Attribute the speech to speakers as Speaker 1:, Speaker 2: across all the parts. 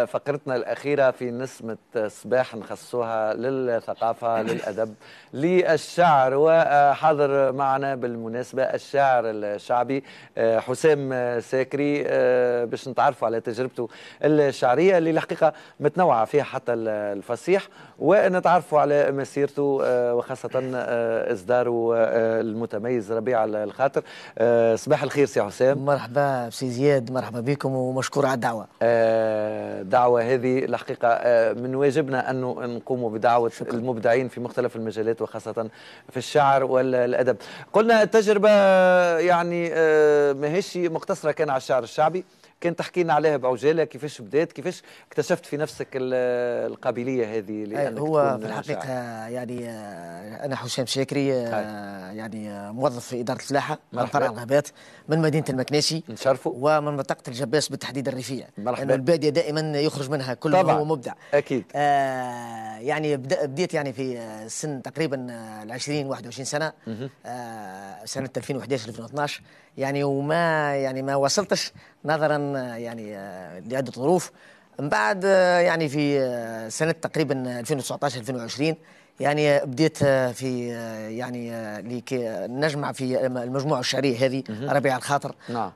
Speaker 1: فقرتنا الأخيرة في نسمة صباح نخصوها للثقافة للأدب للشعر، وحاضر معنا بالمناسبة الشاعر الشعبي حسام ساكري باش نتعرفوا على تجربته الشعرية اللي الحقيقة متنوعة فيها حتى الفصيح، ونتعرفوا على مسيرته وخاصة إصداره المتميز ربيع الخاطر. صباح الخير سي حسام.
Speaker 2: مرحبا سي زياد، مرحبا بكم ومشكور على الدعوة.
Speaker 1: دعوة هذه الحقيقة من واجبنا أن نقوم بدعوة
Speaker 2: شكرا.
Speaker 1: المبدعين في مختلف المجالات وخاصة في الشعر والأدب. قلنا التجربة يعني ماهيش مقتصرة كان على الشعر الشعبي، كان تحكي لنا عليها بعجالة، كيفاش بدات، كيفاش اكتشفت في نفسك القابلية هذه لأنك
Speaker 2: هو
Speaker 1: تكون
Speaker 2: في الحقيقة
Speaker 1: شاعر.
Speaker 2: يعني أنا حسام شاكري، يعني موظف في إدارة الفلاحة فرع الغابات من مدينة المكناسي،
Speaker 1: نشرفوا،
Speaker 2: ومن منطقة الجباس بالتحديد الريفية، لأنه يعني البادية دائما يخرج منها كل ما هو مبدع.
Speaker 1: أكيد.
Speaker 2: يعني بديت يعني في سن تقريبا 21 سنة، سنة 2011 2012 يعني، وما يعني ما وصلتش نظرا يعني لعدة ظروف. من بعد يعني في سنة تقريبا 2019 2020 يعني بديت في يعني لكي نجمع في المجموعة الشعرية هذه ربيع الخاطر.
Speaker 1: نعم.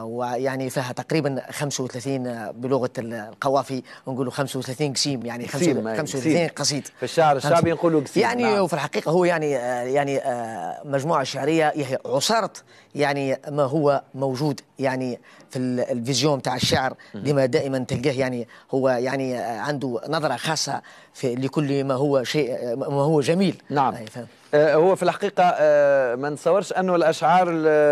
Speaker 2: ويعني فيها تقريبا 35 بلغة القوافي نقولوا 35 قسيم، يعني 35 قصيد.
Speaker 1: في الشعر الشعبي نقولوا قسيم
Speaker 2: يعني. نعم. وفي الحقيقة هو يعني مجموعة شعرية هي عصارة يعني ما هو موجود يعني في الفيزيون تاع الشعر، لما دائما تلقاه يعني هو يعني عنده نظرة خاصة في لكل ما هو شيء ما هو جميل.
Speaker 1: نعم. هو في الحقيقة ما نتصورش أنه الأشعار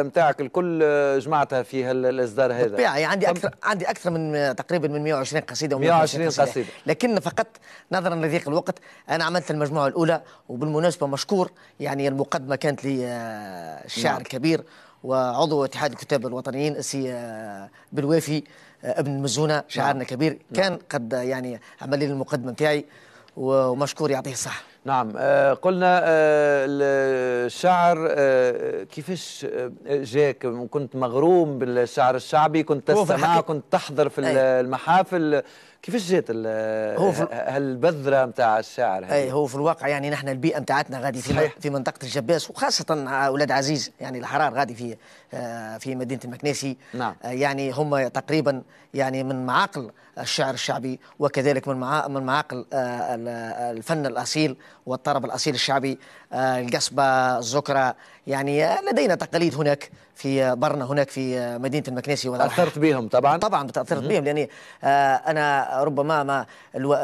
Speaker 1: متاعك الكل جمعتها في الإصدار هذا.
Speaker 2: بالطبيعة يعني عندي أكثر من تقريبا من 120 قصيدة و
Speaker 1: 120 قصيدة،
Speaker 2: لكن فقط نظرا لضيق الوقت أنا عملت المجموعة الأولى. وبالمناسبة مشكور يعني المقدمة كانت للشاعر
Speaker 1: نعم.
Speaker 2: الكبير وعضو اتحاد الكتاب الوطنيين السي بالوافي ابن المزونة، شاعرنا كبير. كان قد يعني عمل لي المقدمة نتاعي ومشكور يعطيه الصحة.
Speaker 1: نعم. قلنا الشعر كيفاش جاك؟ كنت مغروم بالشعر الشعبي، كنت تستمع، كنت تحضر في المحافل، كيفاش جات هالبذرة متاع الشعر هذه؟
Speaker 2: هو في الواقع يعني نحن البيئة متاعتنا غادي في منطقة الجباس، وخاصة أولاد عزيز يعني الحرار غادي في مدينة المكناسي.
Speaker 1: نعم.
Speaker 2: يعني هم تقريبا يعني من معاقل الشعر الشعبي، وكذلك من معاقل الفن الأصيل والطرب الأصيل الشعبي، القصبة، الزكرة. يعني لدينا تقاليد هناك في برنا، هناك في مدينة المكناسي.
Speaker 1: تأثرت بهم طبعا
Speaker 2: تأثرت بهم، لأني أنا ربما ما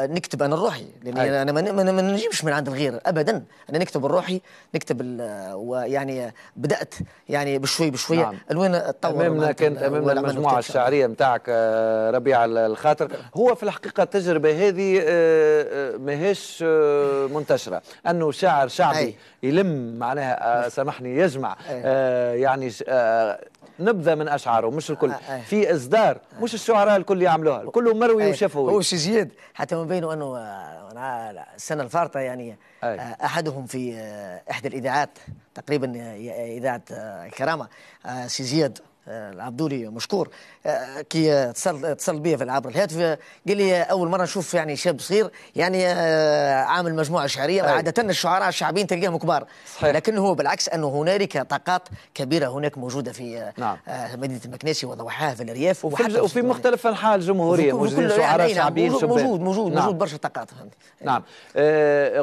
Speaker 2: نكتب أنا الروحي، لأني أنا ما نجيبش من عند الغير أبدا. أنا نكتب الروحي، نكتب ويعني بدأت يعني بشوي بشوية.
Speaker 1: نعم.
Speaker 2: الوين تطور
Speaker 1: أمامنا كانت أمامنا المجموعة الشعرية متاعك ربيع الخاطر. هو في الحقيقة التجربة هذه ماهيش منتشرة، أنه شاعر شعبي يلم معناها سامحني يجمع يعني نبذة من أشعاره، مش الكل في إصدار، مش الشعراء الكل يعملوها، الكل مروي وشفوي.
Speaker 2: هو شي زياد حتى ما بينه أنه السنة الفارطة يعني أحدهم في إحدى الإذاعات تقريبا إذاعة الكرامة، سي زياد العبدولي مشكور، كي اتصل بي في عبر الهاتف قال لي اول مره نشوف يعني شاب صغير يعني عامل مجموعه شعريه. عاده الشعراء الشعبيين تلقاهم كبار، لكن هو بالعكس انه هنالك طاقات كبيره هناك موجوده في مدينه المكناسي وضواحاها في الارياف
Speaker 1: وفي مختلف انحاء الجمهوريه موجودين شعراء شعبيين
Speaker 2: موجود برشا طاقات.
Speaker 1: نعم.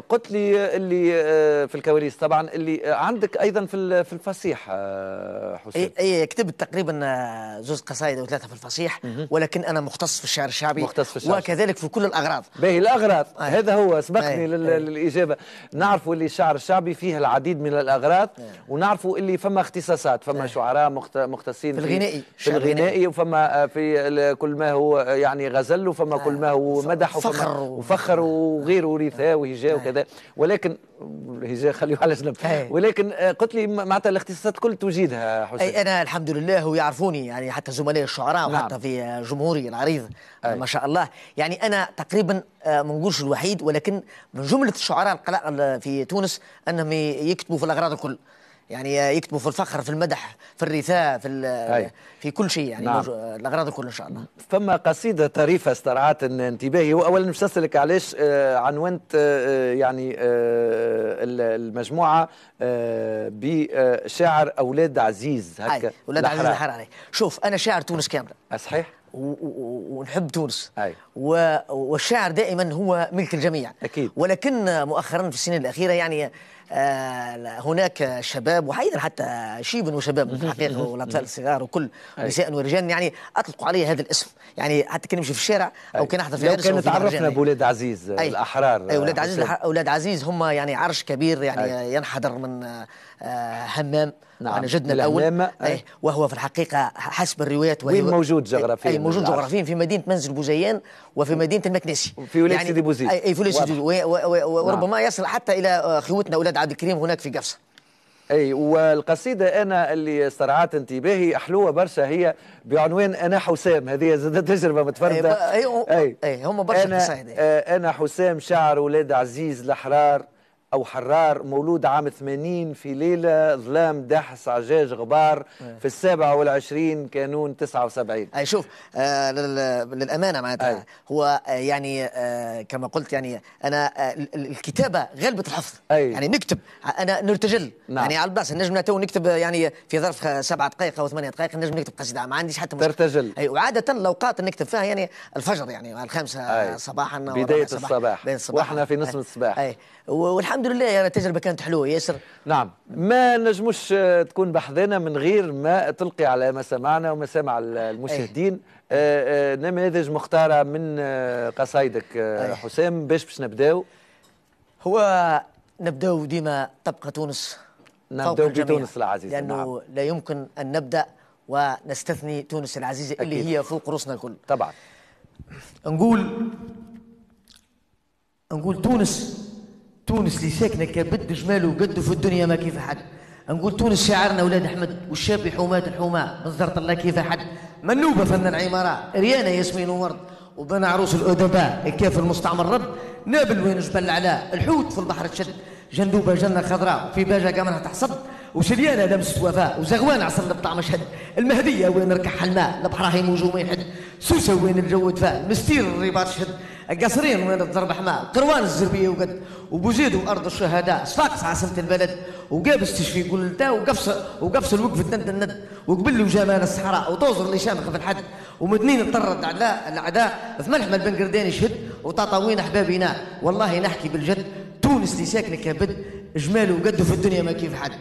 Speaker 1: قلت لي اللي في الكواليس طبعا اللي عندك ايضا في الفصيح حسين.
Speaker 2: اي كتبت تقريبا زوز قصائد او ثلاثه في الفصيح، ولكن انا مختص في الشعر الشعبي، وكذلك في كل الاغراض.
Speaker 1: باهي الاغراض هذا هو سبقني للاجابه. نعرفوا اللي الشعر الشعبي فيه العديد من الاغراض، ونعرفوا اللي فما اختصاصات، فما شعراء مختصين في الغنائي وفما في كل ما هو يعني غزل، وفما كل ما هو مدح وفخر وغيره رثاء وهجاء وكذا، ولكن الهجاء خليه على جنب. ولكن قلت لي معناتها الاختصاصات كل توجيدها حسين.
Speaker 2: انا الحمد لله ويعرفوني يعني حتى زملاء الشعراء وحتى في جمهوري العريض ما شاء الله. يعني انا تقريبا ما نقولش الوحيد، ولكن من جمله الشعراء القلائل في تونس انهم يكتبوا في الاغراض الكل. يعني يكتبوا في الفخر، في المدح، في الرثاء، في كل شيء يعني.
Speaker 1: نعم.
Speaker 2: الاغراض الكل ان شاء الله.
Speaker 1: فما قصيده طريفه استرعت انتباهي. واولا مش اسالك علاش عنونت يعني المجموعه بشاعر اولاد عزيز هكا.
Speaker 2: اولاد عزيز الحراري. شوف انا شاعر تونس كامله.
Speaker 1: صحيح.
Speaker 2: ونحب تونس.
Speaker 1: أي.
Speaker 2: والشعر دائما هو ملك الجميع.
Speaker 1: أكيد.
Speaker 2: ولكن مؤخرا في السنين الأخيرة يعني هناك شباب وأيضا حتى شيب وشباب في الحقيقة والأطفال الصغار وكل نساء ورجال يعني أطلقوا عليه هذا الاسم. يعني حتى كي نمشي في الشارع أو كي نحضر في
Speaker 1: عرس لو كان تعرفنا بولاد عزيز الأحرار.
Speaker 2: أولاد عزيز أولاد عزيز هم يعني عرش كبير يعني ينحدر من همام.
Speaker 1: نعم.
Speaker 2: أنا جدنا الأول. وهو في الحقيقة حسب الروايات
Speaker 1: وين موجود جغرافيا؟
Speaker 2: موجود جغرافيا في مدينة منزل بوزيان وفي مدينة المكنسي
Speaker 1: في ولاية سيدي بوزيد.
Speaker 2: في ولاية سيدي بوزيد. وربما يصل حتى إلى خوتنا أولاد عبد الكريم هناك في قفصة.
Speaker 1: اي. والقصيده انا اللي استرعت انتباهي احلوه برشا، هي بعنوان انا حسام. هذه زادت تجربه متفرده.
Speaker 2: اي هم برشا قصايد.
Speaker 1: انا حسام شاعر ولاد عزيز الأحرار أو حرار، مولود عام 80 في ليلة ظلام داحس عجاج غبار في 27 كانون 79.
Speaker 2: أي شوف للأمانة معناتها هو يعني كما قلت يعني أنا الكتابة غلبة الحفظ. يعني نكتب أنا نرتجل.
Speaker 1: نعم.
Speaker 2: يعني على البلاصة نجم تو نكتب يعني في ظرف 7 دقائق أو 8 دقائق نجم نكتب قصيدة، ما عنديش حتى
Speaker 1: مشكلة. ترتجل.
Speaker 2: وعادة الأوقات نكتب فيها يعني الفجر يعني 5 صباحا
Speaker 1: بداية الصباح وإحنا في نصف الصباح.
Speaker 2: والحمد لله يعني التجربة كانت حلوة ياسر.
Speaker 1: نعم. ما نجمش تكون بحذنا من غير ما تلقي على ما سمعنا وما سمع المشاهدين نماذج مختارة من قصايدك حسام. باش نبداو؟
Speaker 2: هو نبداو ديما تبقى تونس،
Speaker 1: نبداو بتونس العزيزة،
Speaker 2: لأنه
Speaker 1: نعم.
Speaker 2: لا يمكن أن نبدأ ونستثني تونس العزيزة اللي أكيد. هي فوق رؤوسنا الكل
Speaker 1: طبعا.
Speaker 2: نقول تونس اللي ساكنه كبد جمال وقد في الدنيا ما كيف حد. نقول تونس شاعرنا ولاد احمد والشاب حومات الحوماء مصدرة الله كيف حد. منوبه فن العمارة ريانه ياسمين وورد وبنى عروس الادباء الكاف المستعمر رد نابل وين جبل العلاء الحوت في البحر تشد جندوبه جنه خضراء في باجه قامنها تحصد وسليانه لمسه وفاء وزغوان عصر بطعم مشهد المهديه وين ركح الماء البحراهيم وجوم يحد سوسه وين الجو دفاء مستير الرباط شد القصرين وين الضرب حماء قروان الزربيه وقد وبوزيد وارض الشهداء صفاقس عاصمه البلد وقابس تشفي قلتا وقفص الوقف تند الند وقبل وجمال الصحراء وطوزر اللي شامخ في الحد ومدنين اضطرت الاعداء في ملحمه البنقردين يشهد وطاطاوين احبابنا والله نحكي بالجد تونس اللي ساكنه كبد جمال وقد في الدنيا ما كيف حد.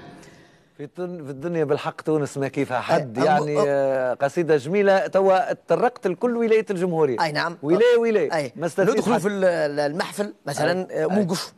Speaker 1: في الدنيا بالحق تونس ما كيفها حد. يعني قصيدة جميلة. توا تطرقت لكل ولاية الجمهورية.
Speaker 2: أي نعم.
Speaker 1: ولاية
Speaker 2: ندخلوا في المحفل مثلا موقف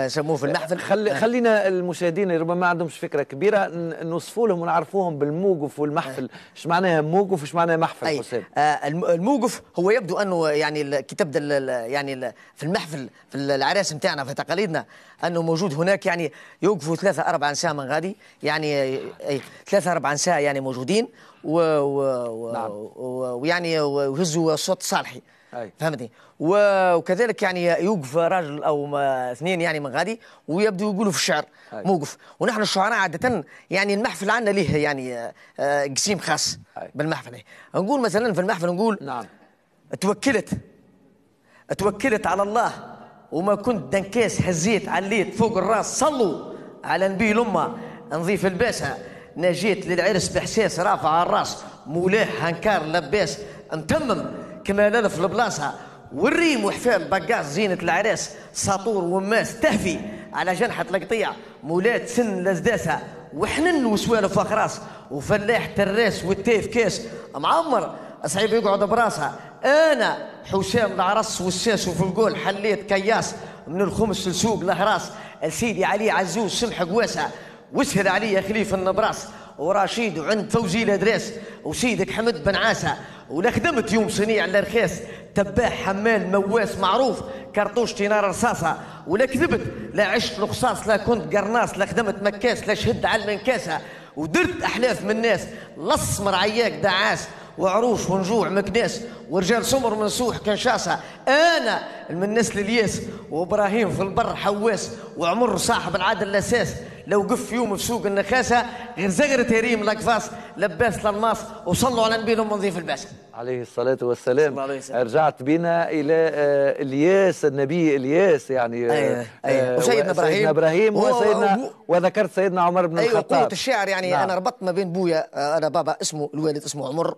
Speaker 2: سموه في المحفل.
Speaker 1: خلينا المشاهدين ربما ما عندهمش فكرة كبيرة نوصفوا لهم ونعرفوهم بالموقف والمحفل. ايش معناها موقف وايش معناها محفل حسام؟
Speaker 2: الموقف هو يبدو انه يعني كي تبدا يعني في المحفل في العراس نتاعنا في تقاليدنا انه موجود هناك يعني يوقفوا 3-4 نساء من غادي يعني 3-4 نساء يعني موجودين ويعني ويهزوا صوت صالحي. فهمتني؟ وكذلك يعني يوقف راجل او 2 يعني من غادي ويبدو يقولوا في الشعر موقف. ونحن الشعراء عاده يعني المحفل عندنا ليه يعني قسيم خاص بالمحفل. نقول مثلا في المحفل نقول
Speaker 1: نعم
Speaker 2: توكلت على الله وما كنت دنكاس هزيت عليت فوق الراس صلوا على نبي الامه نظيف الباسه نجيت للعرس باحساس رافع على الراس مولاه هنكار لباس متمم كما لف البلاصه والريم وحفال بقاص زينه العراس ساطور وماس تهفي على جنحه القطيع مولات سن لزداسه وحنن وسوالف اخراس وفلاح تراس والتيف كاس معمر صعيب يقعد براسها. انا حسام العرس والساس وفي القول حليت كياس من الخمس لسوق الهراس سيدي علي عزوز سمح قواسه واسهل علي خليفه النبراس ورشيد وعند فوزي الادريس وسيدك حمد بن عاسه ولا خدمت يوم صنيع للرخيص تباح حمال مواس معروف كرطوشتي نار رصاصه ولا كذبت لا عشت رخصاص لا كنت قرناص لا خدمت مكاس لا شهد على المنكاسه ودرت احلاف من الناس الاسمر عياك دعاس وعروش ونجوع مكناس ورجال سمر منسوح كنشاسه انا من نسل الياس وابراهيم في البر حواس وعمر صاحب العادل الاساس لو قف يوم في سوق النخاسه غير زغرة ريم لاكفاس لباس للماس وصلوا على نبيهم نظيف الباس
Speaker 1: عليه الصلاة والسلام. رجعت بنا إلى إلياس، النبي إلياس يعني.
Speaker 2: وسيدنا
Speaker 1: إبراهيم وسيدنا وذكرت سيدنا عمر بن الخطاب.
Speaker 2: قوة الشعر يعني. نعم. أنا ربطت ما بين بويا، أنا بابا اسمه الوالد اسمه عمر،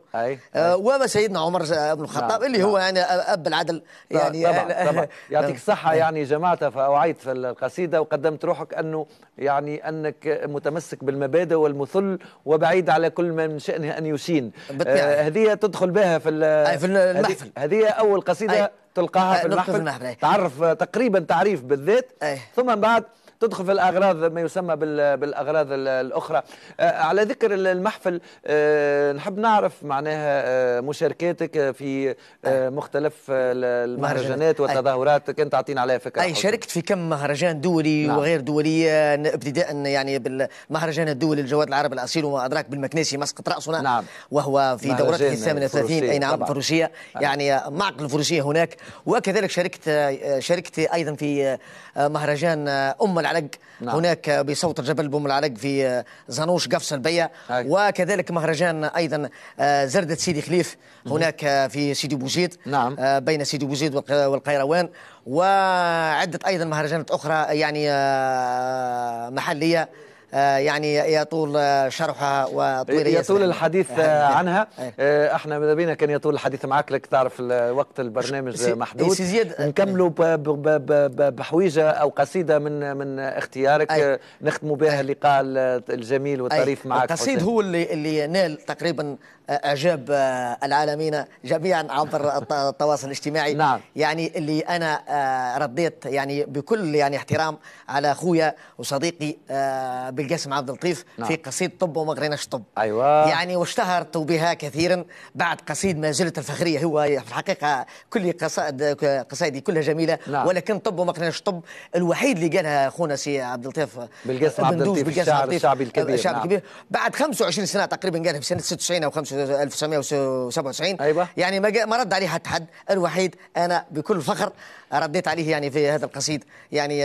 Speaker 2: وما سيدنا عمر بن الخطاب. نعم. اللي هو يعني أب العدل يعني.
Speaker 1: طبعا يعطيك الصحة. يعني جمعتها فأوعيت في القصيدة وقدمت روحك أنه يعني أنك متمسك بالمبادئ والمثل وبعيد على كل من شأنه أن يشين. هذه تدخل بها في المحفل. هذه أول قصيدة تلقاها في المحفل. تعرف تقريبا تعريف بالذات. ثم بعد تدخل في الأغراض، ما يسمى بالأغراض الأخرى. على ذكر المحفل، نحب نعرف معناها مشاركاتك في مختلف المهرجانات والتظاهرات. كنت تعطينا عليها فكرة.
Speaker 2: شاركت في كم مهرجان دولي. نعم. وغير دولي، ابتداء يعني بالمهرجان الدولي للجواد العربي الأصيل وما أدراك بالمكنسي مسقط رأسنا. نعم. وهو في دورته 38. أي نعم، فروسية يعني معقل الفروسية هناك. وكذلك شاركت أيضا في مهرجان العلق. نعم. هناك بصوت الجبل بوم العلق في زنوش قفص البيع. وكذلك مهرجان أيضا زردة سيدي خليف هناك في سيدي بوزيد. نعم. بين سيدي بوزيد والقيروان. وعدة أيضا مهرجانات أخرى يعني محلية يعني يطول شرحها
Speaker 1: يطول الحديث عنها. احنا ماذا بينا كان يطول الحديث معك، لك تعرف وقت البرنامج محدود. نكملوا بحويجه او قصيده من اختيارك نختموا بها اللقاء الجميل والطريف معك.
Speaker 2: القصيد هو اللي نال تقريبا اعجاب العالمين جميعا عبر التواصل الاجتماعي. نعم. يعني اللي انا رديت يعني بكل يعني احترام على اخويا وصديقي بالقاسم عبد اللطيف. نعم. في قصيد طب وما قريناش طب.
Speaker 1: ايوه.
Speaker 2: يعني واشتهرت بها كثيرا بعد قصيد ما زلت الفخريه. هو في الحقيقه كل قصائدي كلها جميله. نعم. ولكن طب وما قريناش طب الوحيد اللي قالها اخونا سي عبد اللطيف
Speaker 1: بالقاسم عبد اللطيف، الشاعر الشعبي الكبير.
Speaker 2: الشعب الكبير. بعد 25 سنه تقريبا قالها في سنه 96 او 1997. أيوة. يعني ما رد عليه حد. الوحيد انا بكل فخر رديت عليه يعني في هذا القصيد. يعني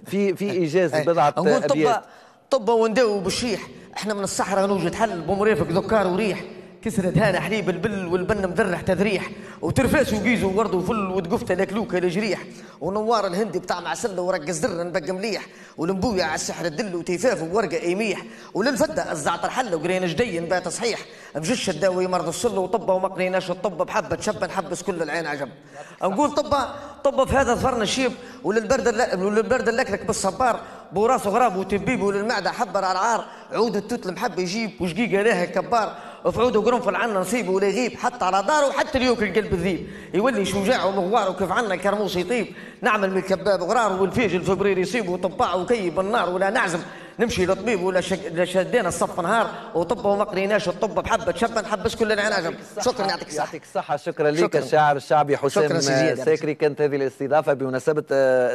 Speaker 1: في ايجاز بضعه
Speaker 2: ابيات. طب ونداو بالشيح، احنا من الصحراء نوجد حل بمرافق ذكار وريح، كسرت هانا حليب البل والبن مذرح تذريح، وترفاس وقيز وورد وفل وتقفته لكلوكه لجريح، ونوار الهندي بتاع معسله ورق الزر نبقى مليح، والمبويا على السحر الدل وتيفاف وورقه ايميح، وللفده الزعتر حل وقرينا جدي بقى تصحيح، مجش الداوي مرض الصله وطبه وما قريناش الطب بحبه شبه نحبس كل العين عجب. نقول طبه في هذا ظفرنا الشيب، وللبرد اللكلك بالصبار براسه غراب وتبيب، وللمعده حبر على العار، عود التوت المحب يجيب وشقيقه لها كبار، وفعوده قرنفل عنا نصيبه ولا يغيب حتى على داره وحتى اليوك القلب الذيب، يولي شجاع ومغوار وكيف عنا كرموس يطيب، نعمل من الكباب غرار والفيج الفبرير يصيب وطباع وكيب النار ولا نعزم نمشي للطبيب ولا شدينا الصف نهار وطب وما قريناش الطب بحبه شبه نحبس كل العناجم. شكرا يعطيك الصحه.
Speaker 1: يعطيك الصحه. شكرا لك الشاعر الشعبي حسام ساكري. كانت هذه الاستضافه بمناسبه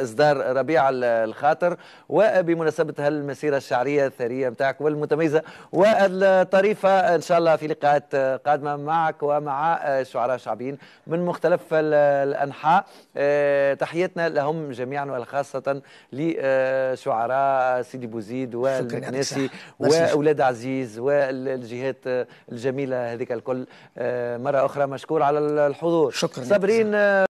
Speaker 1: اصدار ربيع الخاطر وبمناسبه هالمسيره الشعريه الثريه نتاعك والمتميزه والطريفه. ان شاء الله في لقاءات قادمه معك ومع شعراء شعبيين من مختلف الانحاء. تحياتنا لهم جميعا وخاصه لشعراء سيدي بوزيد والمكناسي واولاد عزيز والجهات الجميله هذيك الكل. مره اخرى مشكور على الحضور.
Speaker 2: شكرا.
Speaker 1: صابرين.